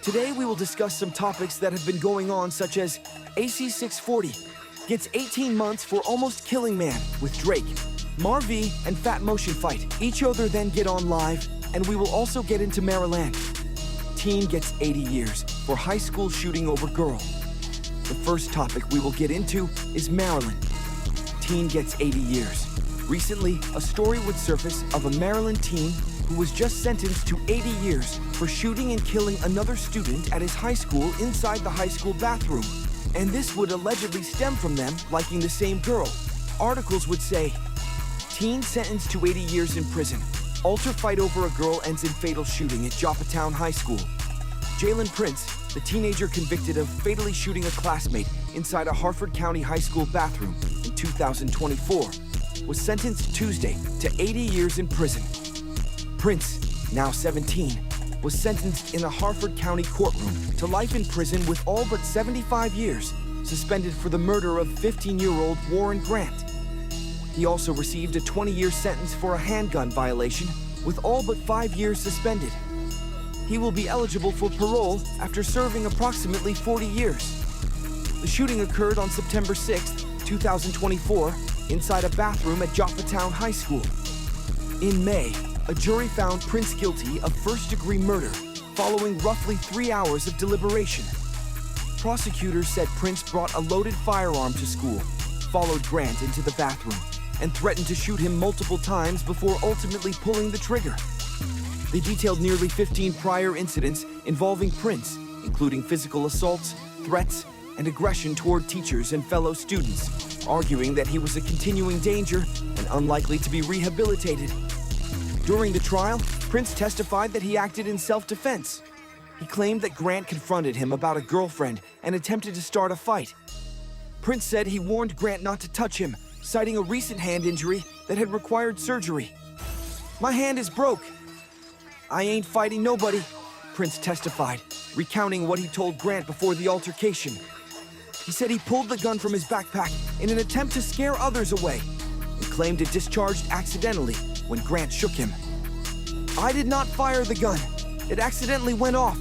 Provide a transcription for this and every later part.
Today we will discuss some topics that have been going on, such as AC640 gets 18 months for almost killing man with Drake. Marvy and Fat Motion fight each other, then get on live, and we will also get into Maryland. Teen gets 80 years for high school shooting over girl. The first topic we will get into is Maryland. Teen gets 80 years. Recently, a story would surface of a Maryland teen who was just sentenced to 80 years for shooting and killing another student at his high school inside the high school bathroom. And this would allegedly stem from them liking the same girl. Articles would say, teen sentenced to 80 years in prison. Alter fight over a girl ends in fatal shooting at Joppatown High School. Jalen Prince, the teenager convicted of fatally shooting a classmate inside a Harford County High School bathroom in 2024, was sentenced Tuesday to 80 years in prison. Prince, now 17, was sentenced in a Harford County courtroom to life in prison with all but 75 years, suspended for the murder of 15-year-old Warren Grant. He also received a 20-year sentence for a handgun violation with all but 5 years suspended. He will be eligible for parole after serving approximately 40 years. The shooting occurred on September 6, 2024, inside a bathroom at Joppatown High School. In May, a jury found Prince guilty of first-degree murder following roughly 3 hours of deliberation. Prosecutors said Prince brought a loaded firearm to school, followed Grant into the bathroom, and threatened to shoot him multiple times before ultimately pulling the trigger. They detailed nearly 15 prior incidents involving Prince, including physical assaults, threats, and aggression toward teachers and fellow students, arguing that he was a continuing danger and unlikely to be rehabilitated. During the trial, Prince testified that he acted in self-defense. He claimed that Grant confronted him about a girlfriend and attempted to start a fight. Prince said he warned Grant not to touch him, citing a recent hand injury that had required surgery. "My hand is broke. I ain't fighting nobody," Prince testified, recounting what he told Grant before the altercation. He said he pulled the gun from his backpack in an attempt to scare others away and claimed it discharged accidentally when Grant shook him. "I did not fire the gun. It accidentally went off,"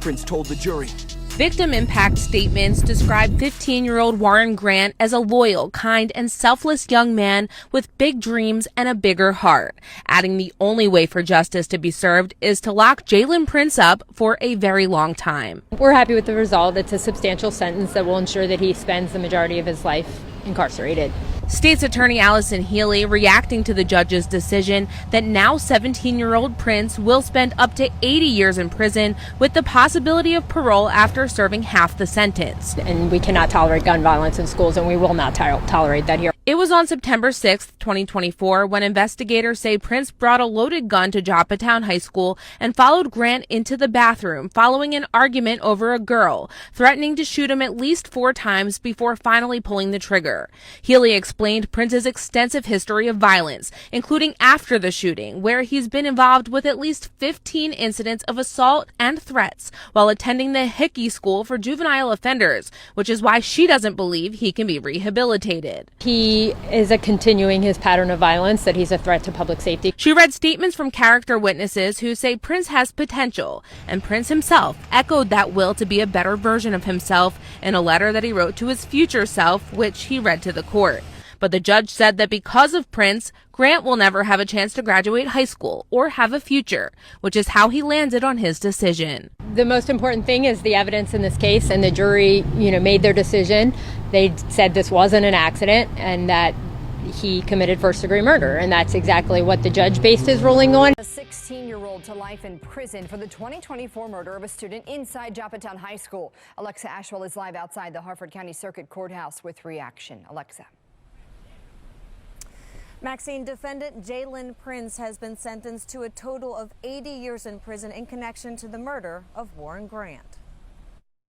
Prince told the jury. Victim impact statements describe 15-year-old Warren Grant as a loyal, kind, and selfless young man with big dreams and a bigger heart, adding the only way for justice to be served is to lock Jalen Prince up for a very long time. We're happy with the result. It's a substantial sentence that will ensure that he spends the majority of his life incarcerated. State's Attorney Allison Healy reacting to the judge's decision that now 17-year-old Prince will spend up to 80 years in prison with the possibility of parole after serving half the sentence. And we cannot tolerate gun violence in schools, and we will not tolerate that here. It was on September 6, 2024, when investigators say Prince brought a loaded gun to Joppatown High School and followed Grant into the bathroom following an argument over a girl, threatening to shoot him at least 4 times before finally pulling the trigger. Healy explained Prince's extensive history of violence, including after the shooting, where he's been involved with at least 15 incidents of assault and threats while attending the Hickey School for Juvenile Offenders, which is why she doesn't believe he can be rehabilitated. He is continuing his pattern of violence, that he's a threat to public safety. She read statements from character witnesses who say Prince has potential, and Prince himself echoed that will to be a better version of himself in a letter that he wrote to his future self, which he read to the court. But the judge said that because of Prince, Grant will never have a chance to graduate high school or have a future, which is how he landed on his decision. The most important thing is the evidence in this case, and the jury, made their decision. They said this wasn't an accident and that he committed first-degree murder, and that's exactly what the judge based his ruling on. A 16-year-old to life in prison for the 2024 murder of a student inside Joppatown High School. Alexa Ashwell is live outside the Harford County Circuit Courthouse with reaction. Alexa. Maxine, defendant Jalen Prince has been sentenced to a total of 80 years in prison in connection to the murder of Warren Grant.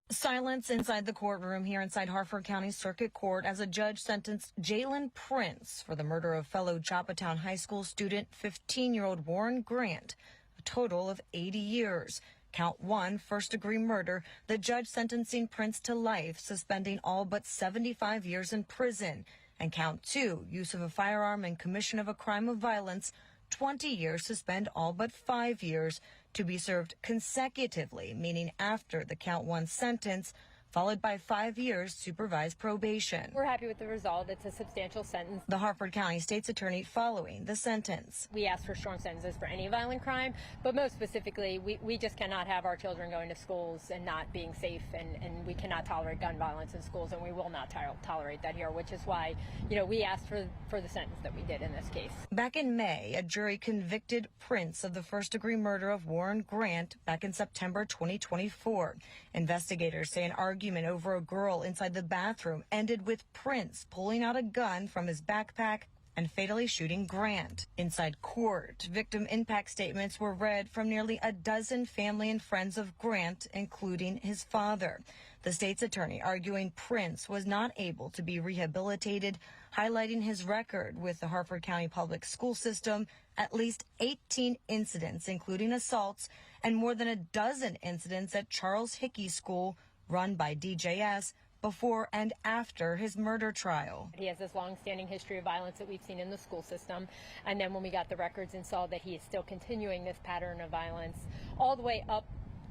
Silence inside the courtroom here inside Harford County Circuit Court as a judge sentenced Jalen Prince for the murder of fellow Joppatown High School student 15-year-old Warren Grant, a total of 80 years. Count 1, first-degree murder, the judge sentencing Prince to life, suspending all but 75 years in prison. And count 2, use of a firearm and commission of a crime of violence, 20 years, suspend all but 5 years. to be served consecutively, meaning after the count 1 sentence, followed by 5 years supervised probation. We're happy with the result. It's a substantial sentence. The Harford County State's Attorney following the sentence. We ask for strong sentences for any violent crime, but most specifically, we just cannot have our children going to schools and not being safe, and we cannot tolerate gun violence in schools, and we will not tolerate that here, which is why, we asked for the sentence that we did in this case. Back in May, a jury convicted Prince of the first-degree murder of Warren Grant back in September 2024. Investigators say an argument over a girl inside the bathroom ended with Prince pulling out a gun from his backpack and fatally shooting Grant. Inside court, victim impact statements were read from nearly a dozen family and friends of Grant, including his father. The state's attorney arguing Prince was not able to be rehabilitated, highlighting his record with the Harford County Public School System, at least 18 incidents, including assaults, and more than a dozen incidents at Charles Hickey School, run by DJS, before and after his murder trial. He has this long-standing history of violence that we've seen in the school system, and then when we got the records and saw that he is still continuing this pattern of violence all the way up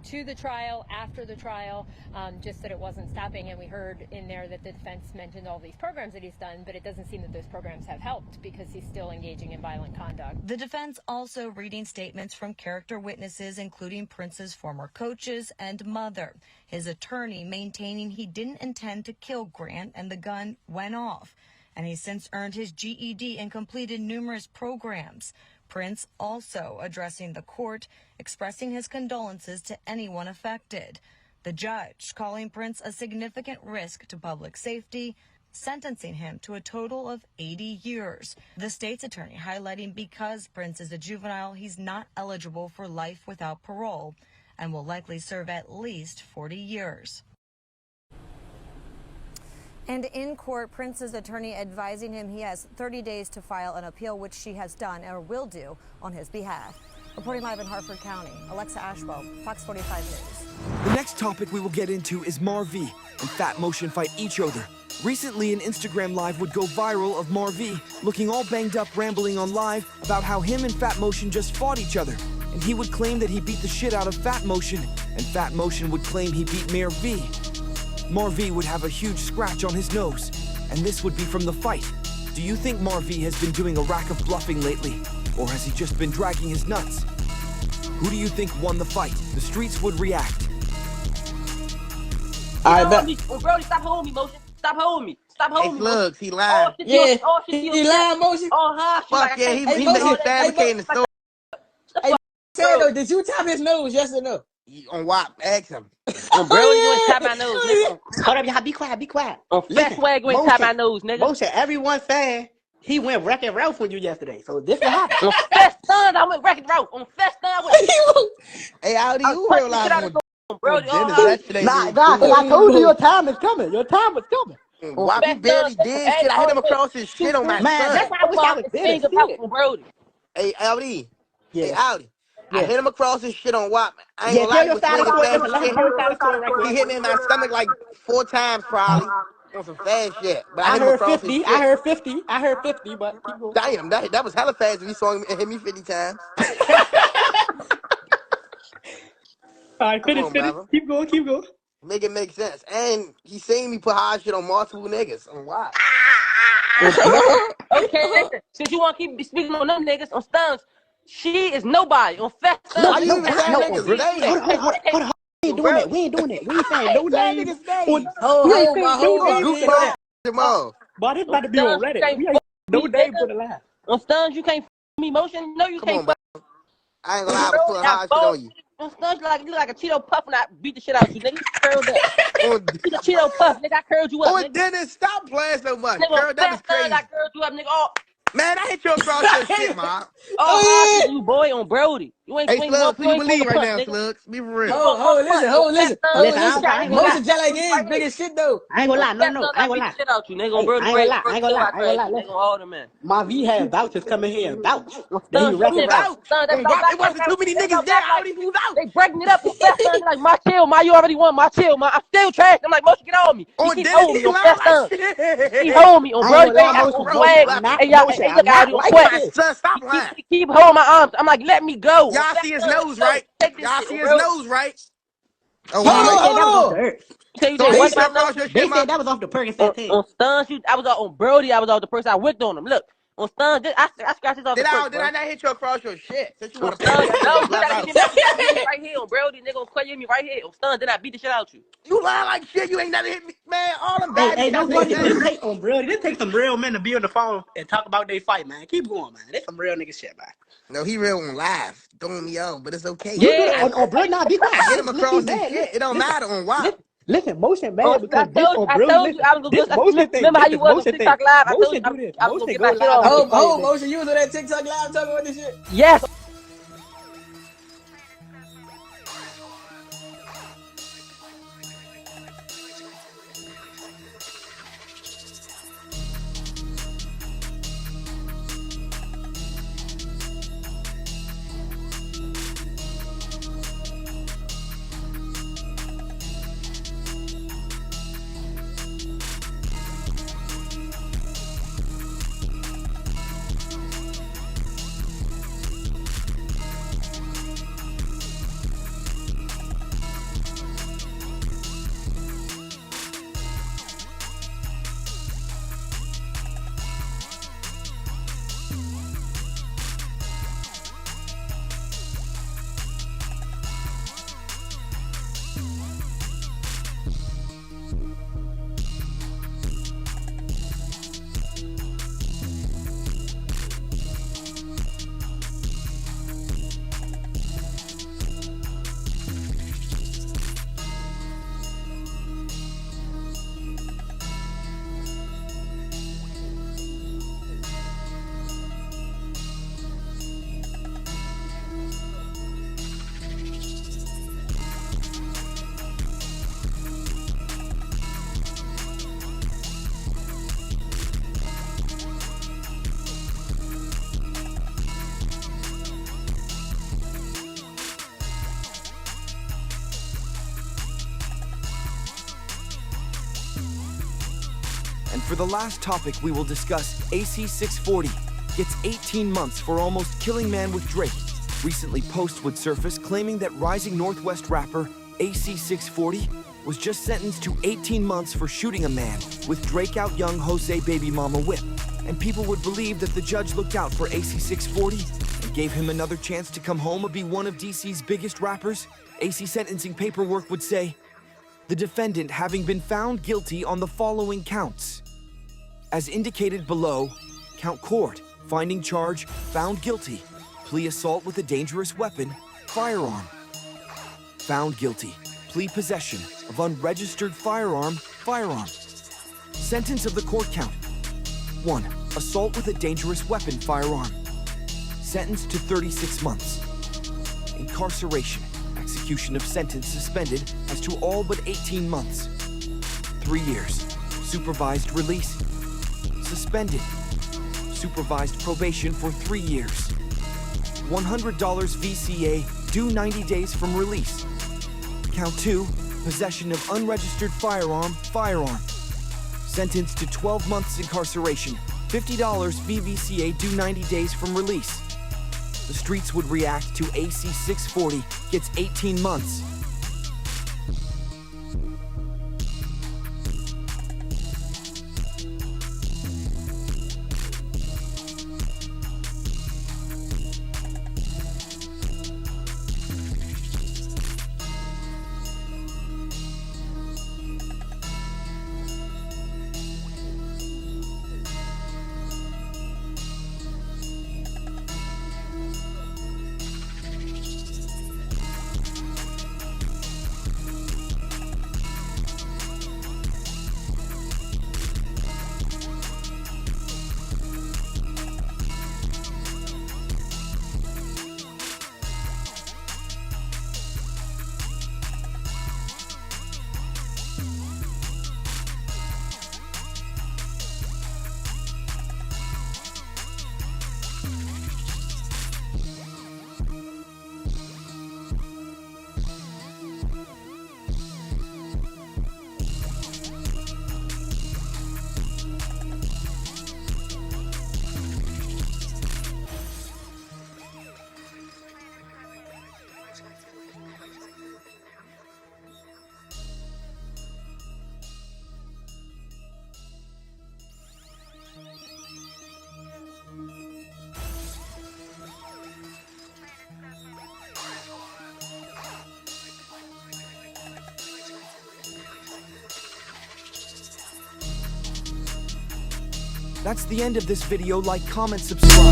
to the trial, after the trial, just that it wasn't stopping, and we heard in there that the defense mentioned all these programs that he's done, but it doesn't seem that those programs have helped because he's still engaging in violent conduct. The defense also reading statements from character witnesses, including Prince's former coaches and mother. His attorney maintaining he didn't intend to kill Grant and the gun went off, and he's since earned his GED and completed numerous programs. Prince also addressing the court, expressing his condolences to anyone affected. The judge calling Prince a significant risk to public safety, sentencing him to a total of 80 years. The state's attorney highlighting because Prince is a juvenile, he's not eligible for life without parole and will likely serve at least 40 years. And in court, Prince's attorney advising him he has 30 days to file an appeal, which she has done or will do on his behalf. Reporting live in Harford County, Alexa Ashwell, Fox 45 News. The next topic we will get into is MarrV and Fat Motion fight each other. Recently, an Instagram Live would go viral of MarrV looking all banged up, rambling on live about how him and Fat Motion just fought each other. And he would claim that he beat the shit out of Fat Motion, and Fat Motion would claim he beat MarrV. MarrV would have a huge scratch on his nose, and this would be from the fight. Do you think MarrV has been doing a rack of bluffing lately, or has he just been dragging his nuts? Who do you think won the fight? The streets would react. I bet. Oh, Brody, stop holding me, Motion. Stop holding me. Stop holding me. Slugs, he lied. Yeah, he lied, Motion. Oh, Fuck yeah, he fabricating the story. Hey, say though, did you tap his nose? Yes or no? On WAP, ask him. On Brody, you ain't tap my nose, nigga. Hold up, y'all, be quiet, be quiet. On Fat Swag, you ain't tap my nose, nigga. Motion, everyone saying he went Wreck-It Ralph with you yesterday, so this will happen. On Fat Son, I went Wreck-It Ralph. On Fat Son, I went. Hey, Audi, you real live on Brody, Nah, I told you your time is coming. Your time was coming. Why he barely did shit? I hit him across his shit on my son. That's why I wish I was there. Brody. Hey, Audi. Yeah. Hey, Audi. I hit him across his shit on WAP. I ain't Yeah, gonna lie. He hit me in my stomach like 4 times probably on some fast shit. But I heard 50. I heard 50. I heard 50. But damn, that was hella fast. If you saw him hit me 50 times. All right, finish. Keep going. Make it make sense. And he seen me put hard shit on multiple niggas on WAP. Okay, listen. Since you want to keep speaking on them niggas on Stuns, she is nobody on Fat Son. No, you even saying niggas' names. Hold on. We ain't doing that. We ain't saying no names. But it's about to be on Reddit. We ain't no names on the line. On Stuns, you can't f me, Motion. No, you can't. I ain't gonna lie, I put hard shit on you. On Stuns, you look like a Cheeto Puff when I beat the shit out of you, nigga. You curled up. You the Cheeto Puff, nigga. I curled you up. Oh, Dennis, stop playing so much. Nigga, Girl, that was crazy. I curled you up, nigga. Oh. Man, I hit you across your shit, man. Oh, you boy on Brody. You ain't hey, Slugs, who you believe right now, Slugs? Be for real. Listen. Most of Jelly is big as shit, though. I ain't gonna lie, no. I ain't gonna lie. Shit out you, nigga. I ain't gonna lie. Nigga, all the man. MarrV had vouchers coming here and vouch. It wasn't too many niggas there. I already moved out. They breaking it up. Like, my chill, you already won. My chill, I'm still trash. I'm like, Motion, get on me. He keep holding me on Fast Son. He hold me on Brody. Hey, y'all, look out on Swag. Stop lying. He keep holding my arms. I'm like, let me go. Y'all see his nose, right? Y'all see his nose, right? Oh, Hold on, hold on. so he said across your shit, They said that was off the Percocet thing. On Stuns, I was on Brody. I was on the person. I whipped on him. Look, on Stuns, I scratched this off the perk, Did I not hit you across your shit? Since you want to Stuns, play that no, nigga you black gotta out. hit me right here on Brody. Nigga gonna cut me right here. On Stuns, then I beat the shit out you. You lying like shit. You ain't never hit me, man. All them Hey, bad hey, niggas got nobody niggas. just take on bro. This take some real men to be on the phone and talk about their fight, man. Keep going, man. That's some real nigga shit, man. No, he real on live, throwing me out, but it's okay. You do Yeah. that on bro. Nah, be quiet. I get him Look, he across his mad. shit. It don't matter on WAP. Listen, motion mad I because this on bro. told you I was gonna This go. motion thing. Remember how you was on Motion TikTok thing. Live? I told you Motion do this. I was gonna Motion get go my shit off. live. Oh, Motion, you was on that TikTok live talking about this shit? Yes. And for the last topic we will discuss, AC640 gets 18 months for almost killing man with Drake. Recently, posts would surface claiming that rising Northwest rapper AC640 was just sentenced to 18 months for shooting a man with Drake out young Jose Baby Mama Whip. And people would believe that the judge looked out for AC640 and gave him another chance to come home or be one of DC's biggest rappers. AC sentencing paperwork would say, the defendant having been found guilty on the following counts. As indicated below, count court, finding charge, found guilty, plea assault with a dangerous weapon, firearm. Found guilty, plea possession of unregistered firearm, firearm. Sentence of the court count. 1. Assault with a dangerous weapon, firearm. Sentenced to 36 months. Incarceration. Execution of sentence suspended as to all but 18 months. 3 years. Supervised release. Suspended. Supervised probation for 3 years. $100 VCA, due 90 days from release. Count 2, possession of unregistered firearm, firearm. Sentenced to 12 months incarceration. $50 VVCA, due 90 days from release. The streets would react to AC640 gets 18 months. That's the end of this video. Like, comment, subscribe.